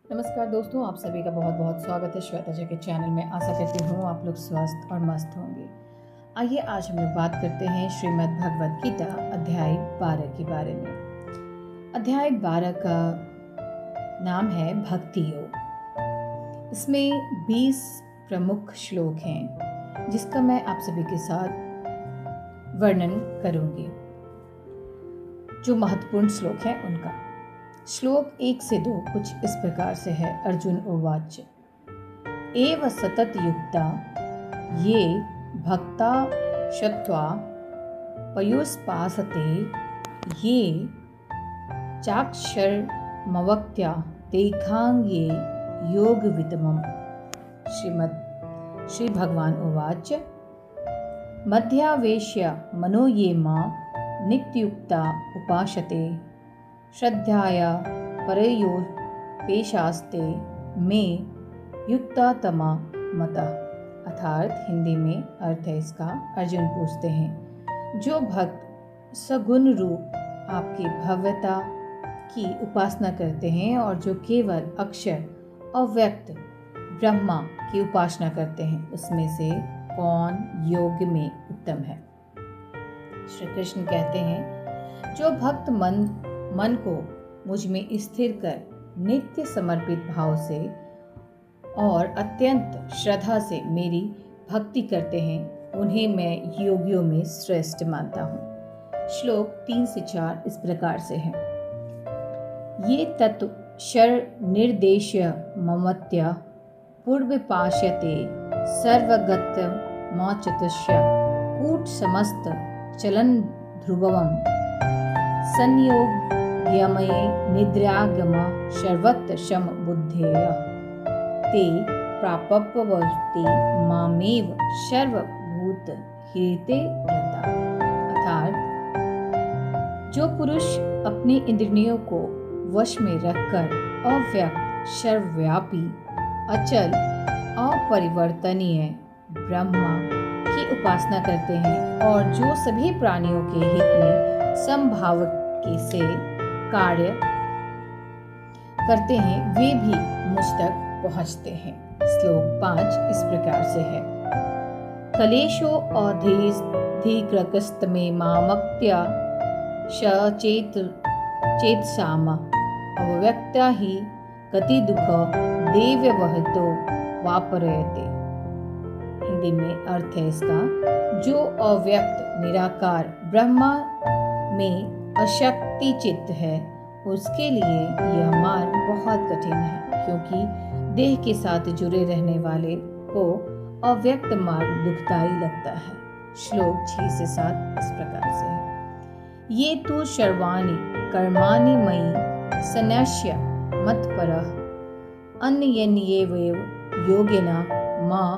नमस्कार दोस्तों, आप सभी का बहुत बहुत स्वागत है श्वेता जी के चैनल में। आशा करती हूँ आप लोग स्वस्थ और मस्त होंगे। आइए आज हम लोग बात करते हैं श्रीमद् भगवद गीता अध्याय 12 के बारे में। अध्याय 12 का नाम है भक्ति योग। इसमें 20 प्रमुख श्लोक हैं जिसका मैं आप सभी के साथ वर्णन करूंगी। जो महत्वपूर्ण श्लोक है उनका। श्लोक 1 से 2 कुछ इस प्रकार से है। अर्जुन उवाच एव सतत युक्ता ये भक्ता शत्वा पयुस्पासते ये चाक्षरमवक्त्या तेखांगे योग विदमम्। श्री भगवान उवाच मध्यावेश्य मनो ये मां नित्युक्ता उपासते श्रद्धाया परयोपेशास्ते में युक्ता तमा मता। अर्थात हिंदी में अर्थ है इसका। अर्जुन पूछते हैं जो भक्त सगुण रूप आपकी भव्यता की उपासना करते हैं और जो केवल अक्षर अव्यक्त ब्रह्मा की उपासना करते हैं उसमें से कौन योग में उत्तम है। श्री कृष्ण कहते हैं जो भक्त मन को मुझ में स्थिर कर नित्य समर्पित भाव से और अत्यंत श्रद्धा से मेरी भक्ति करते हैं उन्हें मैं योगियों में श्रेष्ठ मानता हूँ। श्लोक 3 से 4 इस प्रकार से है। ये तत्व शर निर्देश्य ममत्या पूर्व पाश्यते सर्वगत मौचतस्य कूट समस्त चलन ध्रुवम संयोग यमये निद्रागम सर्वत्र शम बुद्धेय ते प्रापपवति मामेव सर्वभूत हिते रता। अर्थात जो पुरुष अपने इंद्रियों को वश में रखकर अव्यक्त सर्वव्यापी अचल अपरिवर्तनीय ब्रह्मा की उपासना करते हैं और जो सभी प्राणियों के हित में समभाव से कार्य करते हैं वे भी मुझ तक पहुंचते हैं। श्लोक 5 इस प्रकार से है। कलेशो अधिकृकस्त में मामक्त्या चेतसाम अव्यक्ता ही गति दुख देव्य वहतो वापरयते। हिंदी में अर्थ है इसका जो अव्यक्त निराकार ब्रह्मा में अशक्ति चित्त है उसके लिए यह मार्ग बहुत कठिन है क्योंकि देह के साथ जुड़े रहने वाले को अव्यक्त मार्ग दुखदाई लगता है। श्लोक 6 से 7 इस प्रकार से है। ये तु सर्वाणि कर्माणि मयि सन्न्यस्य मत्परः अन्यन्येव योगेन मां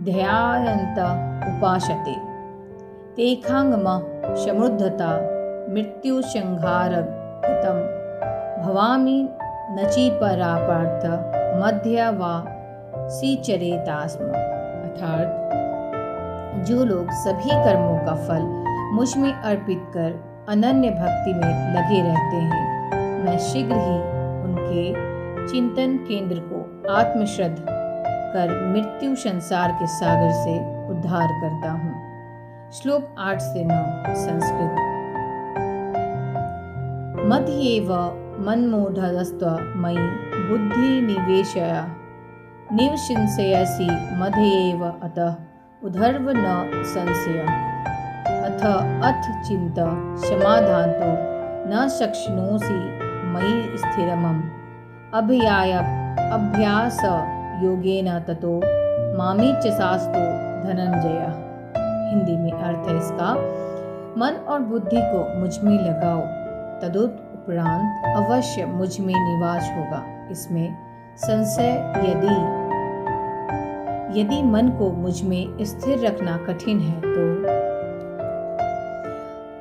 ध्यायन्त उपासते तेखांगम समुद्धता मृत्यु संहारगतं भवामि नचि परापार्थ मध्य वा सीचरेतास्म। अर्थात जो लोग सभी कर्मों का फल मुझ में अर्पित कर अनन्य भक्ति में लगे रहते हैं मैं शीघ्र ही उनके चिंतन केंद्र को आत्मश्रद्ध कर मृत्यु संसार के सागर से उद्धार करता हूँ। श्लोक 8 से 9 संस्कृत। मध्येव मन्मूढ़स्तव मयि बुद्धि निवेशय निवशिंसयसि मध्येव अतः उधर्व न संशय अथ चिंत समाधातो न शक्नोसि मयि स्थिरमम् अभ्यास योगेन ततो मामीच्यसास्तु धनंजय। हिंदी में अर्थ है इसका मन और बुद्धि को मुझ में लगाओ तदुपरांत अवश्य मुझ में निवास होगा। इसमें संशय यदि मन को मुझ में स्थिर रखना कठिन है तो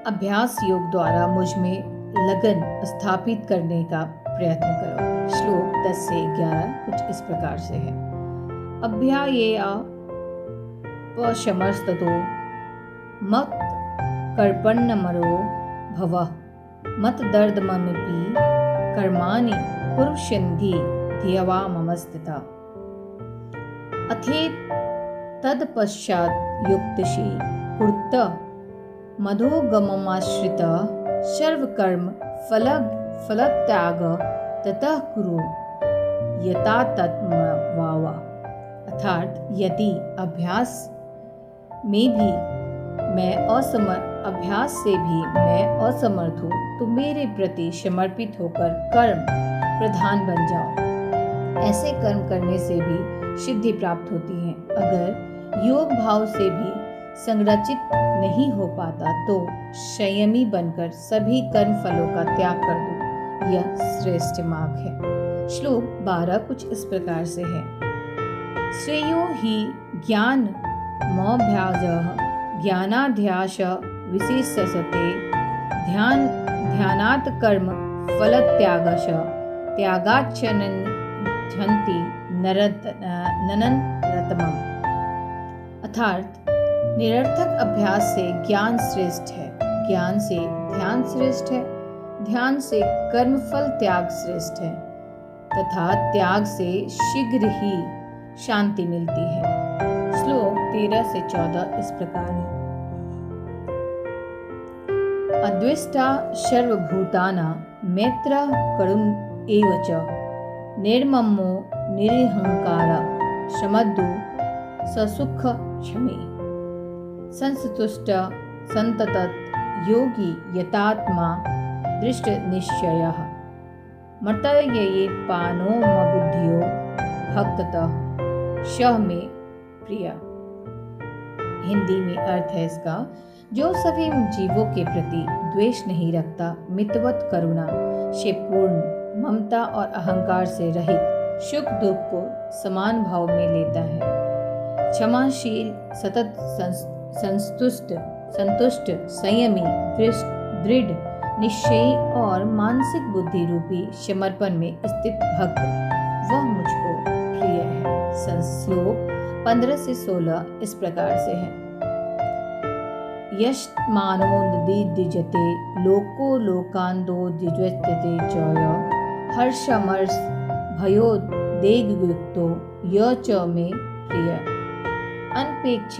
अभ्यास योग द्वारा मुझ में लगन स्थापित करने का प्रयत्न करो। श्लोक 10 से 11 कुछ इस प्रकार से है। अभ्यायेया पशमस्ततो मत कर्पण्यमरो भवः मत दर्दमपि कर्माणि कुरुष्यन्ति ध्यवा मम स्थिता। अथे तत्पश्चात् युक्तशी कुरुत मधोगममाश्रित सर्वकर्म फलत्याग ततः कुरु यथा तत्मवावा। अर्थात यदि अभ्यास से भी मैं असमर्थ हूँ तो मेरे प्रति समर्पित होकर कर्म प्रधान बन जाओ। ऐसे कर्म करने से भी सिद्धि प्राप्त होती है। अगर योग भाव से भी संरचित नहीं हो पाता तो संयमी बनकर सभी कर्म फलों का त्याग कर दो। यह श्रेष्ठ मार्ग है। श्लोक 12 कुछ इस प्रकार से है। श्रेयो हि ज्ञानमभ्यासः ज्ञानाध्यास विशेषसते ध्यानात् कर्म फलत्यागश त्यागाच्च झन्ति ननरतमम्। अर्थात निरर्थक अभ्यास से ज्ञान श्रेष्ठ है, ज्ञान से ध्यान श्रेष्ठ है, ध्यान से कर्मफल त्याग श्रेष्ठ है तथा त्याग से शीघ्र ही शांति मिलती है। श्लोक 13 से 14 इस प्रकार है। अद्वेष्टा सर्वभूतानां मैत्रः करुण एव च निर्ममो निरहंकारः समदु ससुख क्षमी संस्तुष्ट संततत् योगी यतात्मा दृष्ट निश्चयः मर्तये पानो मबुद्धियो भक्ततः शह में प्रिय। हिंदी में अर्थ है इसका, जो सभी जीवों के प्रति द्वेष नहीं रखता, मितवत करुणा से पूर्ण, ममता और अहंकार से रहित, सुख दुख को समान भाव में लेता है, क्षमाशील, सतत संतुष्ट, संयमी, दृढ़ निश्चयी और मानसिक बुद्धि रूपी समर्पण में स्थित भक्त, वह मुझको प्रिय है। श्लोक 15 से 16 इस प्रकार से है। यस्मानो नदीद्विजते लोको लोकान्दो द्विजते चय हर्षमर्ष भयोद्वेगयुक्तो य च मे प्रिय। अनपेक्ष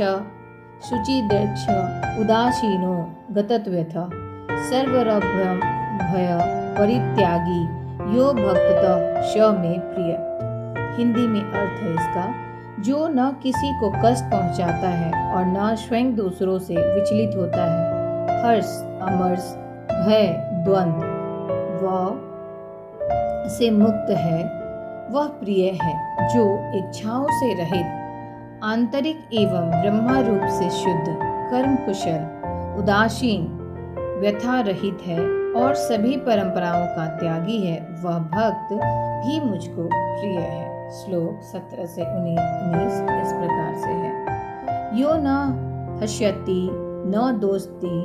शुचिदक्ष उदासीनो गतव्यथ सर्वरभ्य भय परित्यागी यो भक्ततः स मे प्रिय। हिंदी में अर्थ है इसका, जो न किसी को कष्ट पहुंचाता है और न स्वयं दूसरों से विचलित होता है, हर्ष अमर्ष भय द्वंद्व वह से मुक्त है, वह प्रिय है। जो इच्छाओं से रहित, आंतरिक एवं ब्रह्मा रूप से शुद्ध, कर्म कुशल, उदासीन, व्यथा रहित है और सभी परंपराओं का त्यागी है, वह भक्त भी मुझको प्रिय है। श्लोक 17 से 19 इस प्रकार से है। यो न हस्यति न दोस्ति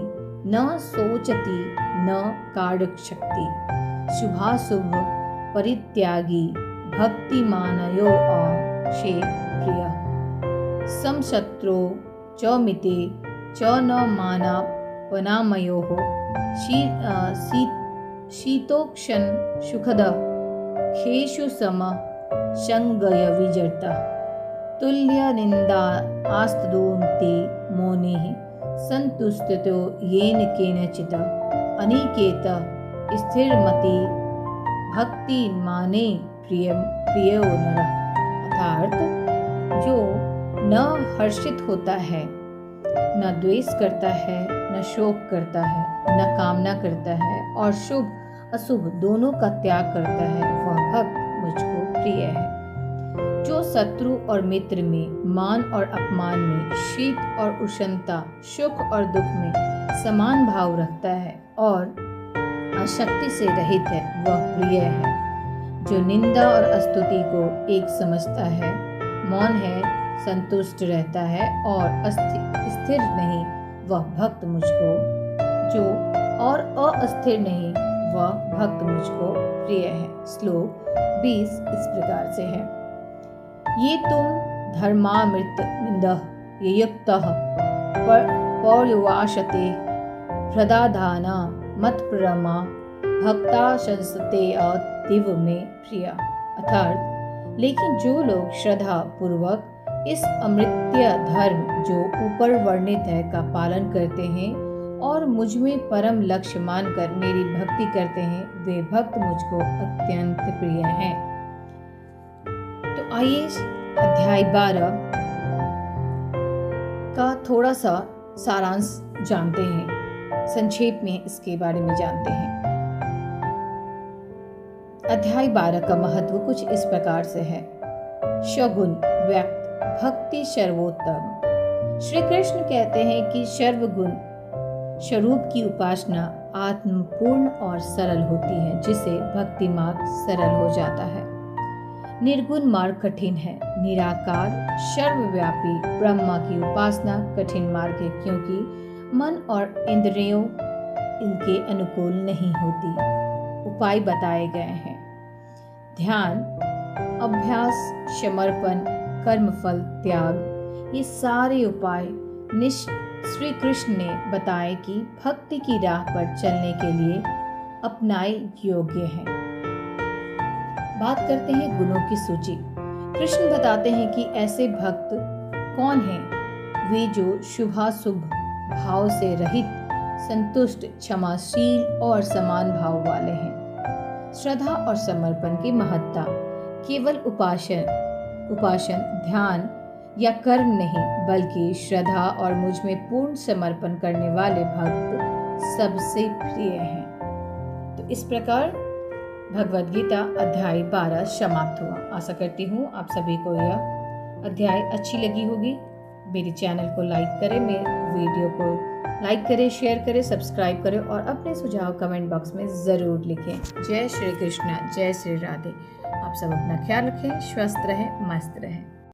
न सोचति न कारक्षति शुभाशुभ परित्यागी भक्तिमानयो शे प्रिय। समशत्रो च मिते च न मानापनामयोः शीतोक्षण सुखद खेषु सम संगय विजर्ता तुल्य निंदा आस्तदोन्ते मोनिः संतुष्टतो येन केनचित् अनिकेत स्थिरमति भक्ति माने प्रियो नरः। अर्थात जो न हर्षित होता है, न द्वेष करता है, न शोक करता है, न कामना करता है और शुभ अशुभ दोनों का त्याग करता है, वह भक्त मुझको प्रिय है। जो शत्रु और मित्र में, मान और अपमान में, शीत और उष्णता, सुख और दुख में समान भाव रखता है और अशक्ति से रहित है, वह प्रिय है। जो निंदा और स्तुति को एक समझता है, मौन है, संतुष्ट रहता है और स्थिर नहीं, वह भक्त मुझको, जो और अस्थिर नहीं, वह भक्त मुझको प्रिय है। श्लोक 20 इस प्रकार से है। ये तुम धर्मामृतमिन्दः ययुक्तः पौर्यवाशते प्रदाधाना मत्प्रमा भक्ता संसते अतीव में प्रिया। अर्थात लेकिन जो लोग श्रद्धा पूर्वक इस अमृत्य धर्म जो ऊपर वर्णित है का पालन करते हैं और मुझ में परम लक्ष्य मानकर मेरी भक्ति करते हैं, वे भक्त मुझको अत्यंत प्रिय हैं। तो आइए अध्याय 12 का थोड़ा सा सारांश जानते हैं, संक्षेप में इसके बारे में जानते हैं। अध्याय 12 का महत्व कुछ इस प्रकार से है। शगुन व्यक्त भक्ति सर्वोत्तम। श्री कृष्ण कहते हैं कि सर्वगुण स्वरूप की उपासना आत्मपूर्ण और सरल होती है, जिसे भक्ति मार्ग सरल हो जाता है। निर्गुण मार्ग कठिन है। निराकार सर्वव्यापी ब्रह्मा की उपासना कठिन मार्ग है, क्योंकि मन और इंद्रियों इनके अनुकूल नहीं होती। उपाय बताए गए हैं। ध्यान, अभ्यास, समर्पण, कर्मफल त्याग, ये सारे उपाय श्री कृष्ण ने बताए कि भक्ति की राह पर चलने के लिए अपनाए योग्य हैं। बात करते हैं गुणों की सूची। कृष्ण बताते हैं कि ऐसे भक्त कौन हैं? वे जो शुभाशुभ भाव से रहित, संतुष्ट, क्षमाशील और समान भाव वाले हैं। श्रद्धा और समर्पण की महत्ता केवल उपासन, ध्यान या कर्म नहीं, बल्कि श्रद्धा और मुझ में पूर्ण समर्पण करने वाले भक्त सबसे प्रिय हैं। तो इस प्रकार भगवद गीता अध्याय 12 समाप्त हुआ। आशा करती हूँ आप सभी को यह अध्याय अच्छी लगी होगी। मेरे चैनल को लाइक करें, मेरे वीडियो को लाइक करें, शेयर करें, सब्सक्राइब करें और अपने सुझाव कमेंट बॉक्स में ज़रूर लिखें। जय श्री कृष्ण, जय श्री राधे। आप सब अपना ख्याल रखें, स्वस्थ रहें, मस्त रहें।